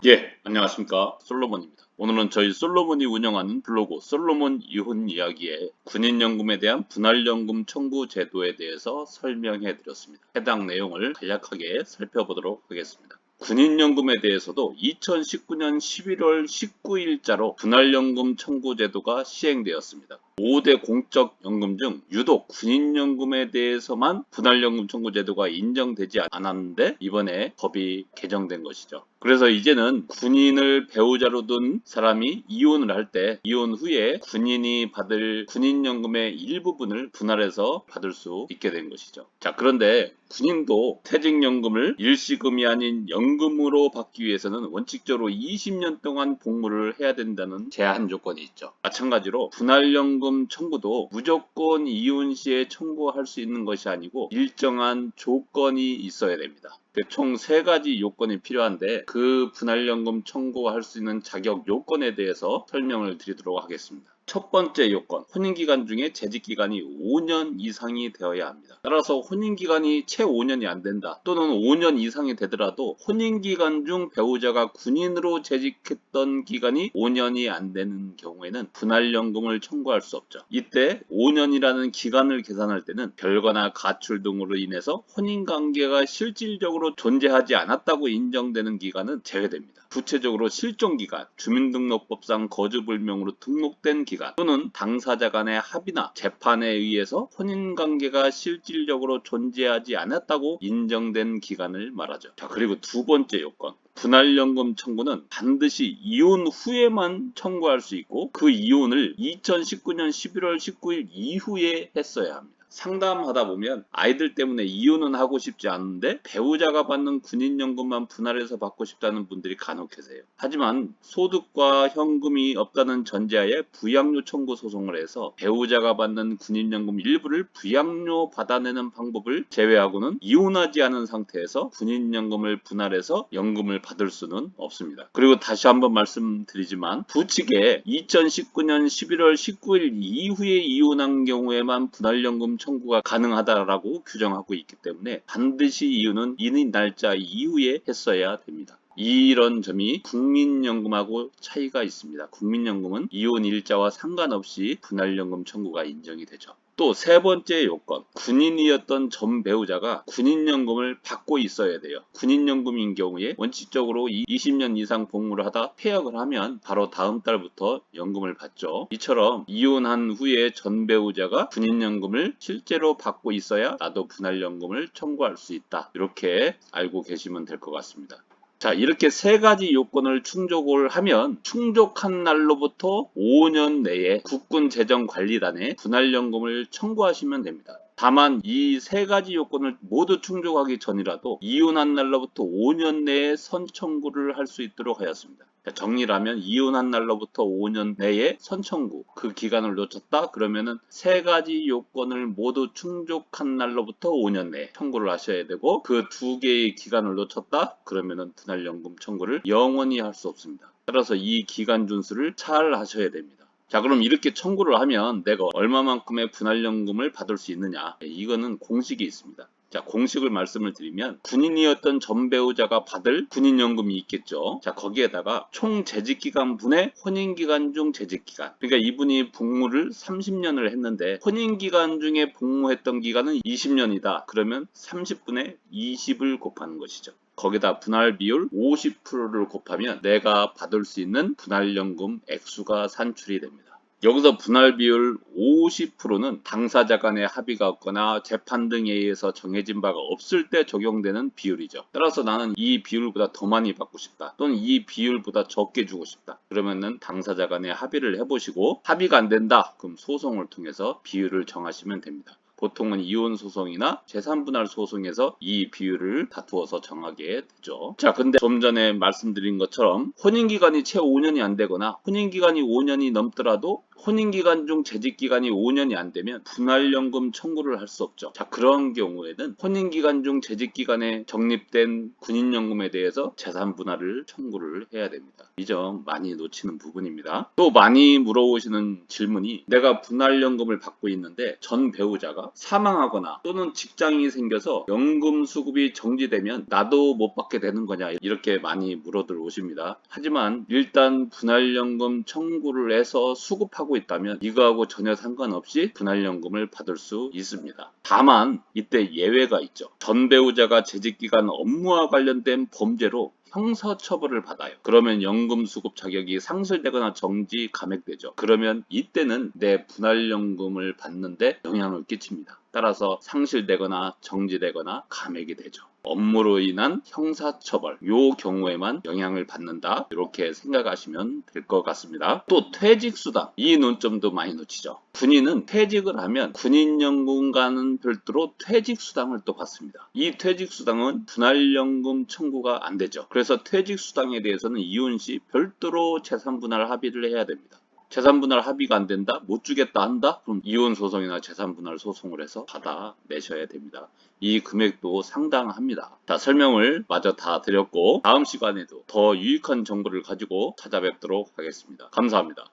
예, 안녕하십니까. 솔로몬입니다. 오늘은 저희 솔로몬이 운영하는 블로그 솔로몬 이혼 이야기에 군인연금에 대한 분할연금 청구 제도에 대해서 설명해 드렸습니다. 해당 내용을 간략하게 살펴보도록 하겠습니다. 군인연금에 대해서도 2019년 11월 19일자로 분할연금 청구 제도가 시행되었습니다. 5대 공적연금 중 유독 군인연금에 대해서만 분할연금 청구 제도가 인정되지 않았는데 이번에 법이 개정된 것이죠. 그래서 이제는 군인을 배우자로 둔 사람이 이혼을 할 때 이혼 후에 군인이 받을 군인연금의 일부분을 분할해서 받을 수 있게 된 것이죠. 자, 그런데 군인도 퇴직연금을 일시금이 아닌 연금으로 받기 위해서는 원칙적으로 20년 동안 복무를 해야 된다는 제한 조건이 있죠. 마찬가지로 분할연금 청구도 무조건 이혼 시에 청구할 수 있는 것이 아니고 일정한 조건이 있어야 됩니다. 총 3가지 요건이 필요한데 그 분할연금 청구할 수 있는 자격 요건에 대해서 설명을 드리도록 하겠습니다. 첫 번째 요건, 혼인기간 중에 재직기간이 5년 이상이 되어야 합니다. 따라서 혼인기간이 채 5년이 안 된다 또는 5년 이상이 되더라도 혼인기간 중 배우자가 군인으로 재직했던 기간이 5년이 안 되는 경우에는 분할연금을 청구할 수 없죠. 이때 5년이라는 기간을 계산할 때는 별거나 가출 등으로 인해서 혼인관계가 실질적으로 존재하지 않았다고 인정되는 기간은 제외됩니다. 구체적으로 실종기간, 주민등록법상 거주불명으로 등록된 기간 또는 당사자 간의 합의나 재판에 의해서 혼인관계가 실질적으로 존재하지 않았다고 인정된 기간을 말하죠. 자, 그리고 두 번째 요건. 분할연금 청구는 반드시 이혼 후에만 청구할 수 있고 그 이혼을 2019년 11월 19일 이후에 했어야 합니다. 상담하다 보면 아이들 때문에 이혼은 하고 싶지 않은데 배우자가 받는 군인연금만 분할해서 받고 싶다는 분들이 간혹 계세요. 하지만 소득과 현금이 없다는 전제하에 부양료 청구 소송을 해서 배우자가 받는 군인연금 일부를 부양료 받아내는 방법을 제외하고는 이혼하지 않은 상태에서 군인연금을 분할해서 연금을 받을 수는 없습니다. 그리고 다시 한번 말씀드리지만 부칙에 2019년 11월 19일 이후에 이혼한 경우에만 분할연금 청구가 가능하다라고 규정하고 있기 때문에 반드시 이혼은 이혼 날짜 이후에 했어야 됩니다. 이런 점이 국민연금하고 차이가 있습니다. 국민연금은 이혼 일자와 상관없이 분할연금 청구가 인정이 되죠. 또 세 번째 요건, 군인이었던 전 배우자가 군인연금을 받고 있어야 돼요. 군인연금인 경우에 원칙적으로 20년 이상 복무를 하다 폐역을 하면 바로 다음 달부터 연금을 받죠. 이처럼 이혼한 후에 전 배우자가 군인연금을 실제로 받고 있어야 나도 분할연금을 청구할 수 있다. 이렇게 알고 계시면 될 것 같습니다. 자, 이렇게 3가지 요건을 충족을 하면 충족한 날로부터 5년 내에 국군재정관리단에 분할연금을 청구하시면 됩니다. 다만 이 3가지 요건을 모두 충족하기 전이라도 이혼한 날로부터 5년 내에 선청구를 할 수 있도록 하였습니다. 정리를 하면 이혼한 날로부터 5년 내에 선청구, 그 기간을 놓쳤다 그러면은 3가지 요건을 모두 충족한 날로부터 5년 내에 청구를 하셔야 되고 그 2개의 기간을 놓쳤다 그러면은 분할연금 청구를 영원히 할 수 없습니다. 따라서 이 기간 준수를 잘 하셔야 됩니다. 자, 그럼 이렇게 청구를 하면 내가 얼마만큼의 분할연금을 받을 수 있느냐? 이거는 공식이 있습니다. 자, 공식을 말씀을 드리면 군인이었던 전 배우자가 받을 군인연금이 있겠죠. 자, 거기에다가 총 재직기간 분의 혼인기간 중 재직기간. 그러니까 이분이 복무를 30년을 했는데 혼인기간 중에 복무했던 기간은 20년이다. 그러면 30분의 20을 곱하는 것이죠. 거기다 분할 비율 50%를 곱하면 내가 받을 수 있는 분할연금 액수가 산출이 됩니다. 여기서 분할 비율 50%는 당사자 간의 합의가 없거나 재판 등에 의해서 정해진 바가 없을 때 적용되는 비율이죠. 따라서 나는 이 비율보다 더 많이 받고 싶다 또는 이 비율보다 적게 주고 싶다 그러면은 당사자 간의 합의를 해보시고 합의가 안 된다 그럼 소송을 통해서 비율을 정하시면 됩니다. 보통은 이혼 소송이나 재산분할 소송에서 이 비율을 다투어서 정하게 되죠. 자, 근데 좀 전에 말씀드린 것처럼 혼인기간이 채 5년이 안 되거나 혼인기간이 5년이 넘더라도 혼인기간 중 재직기간이 5년이 안 되면 분할연금 청구를 할 수 없죠. 자, 그런 경우에는 혼인기간 중 재직기간에 적립된 군인연금에 대해서 재산분할을 청구를 해야 됩니다. 이 점 많이 놓치는 부분입니다. 또 많이 물어보시는 질문이 내가 분할연금을 받고 있는데 전 배우자가 있습니다. 사망하거나 또는 직장이 생겨서 연금 수급이 정지되면 나도 못 받게 되는 거냐 이렇게 많이 물어들 오십니다. 하지만 일단 분할연금 청구를 해서 수급하고 있다면 이거하고 전혀 상관없이 분할연금을 받을 수 있습니다. 다만 이때 예외가 있죠. 전 배우자가 재직기간 업무와 관련된 범죄로 형사처벌을 받아요. 그러면 연금 수급 자격이 상실되거나 정지 감액되죠. 그러면 이때는 내 분할연금을 받는데 영향을 끼칩니다. 따라서 상실되거나 정지되거나 감액이 되죠. 업무로 인한 형사처벌, 요 경우에만 영향을 받는다. 이렇게 생각하시면 될 것 같습니다. 또 퇴직수당, 이 논점도 많이 놓치죠. 군인은 퇴직을 하면 군인연금과는 별도로 퇴직수당을 또 받습니다. 이 퇴직수당은 분할연금 청구가 안 되죠. 그래서 퇴직수당에 대해서는 이혼 시 별도로 재산분할 합의를 해야 됩니다. 재산분할 합의가 안 된다? 못 주겠다 한다? 그럼 이혼소송이나 재산분할 소송을 해서 받아내셔야 됩니다. 이 금액도 상당합니다. 자, 설명을 마저 다 드렸고 다음 시간에도 더 유익한 정보를 가지고 찾아뵙도록 하겠습니다. 감사합니다.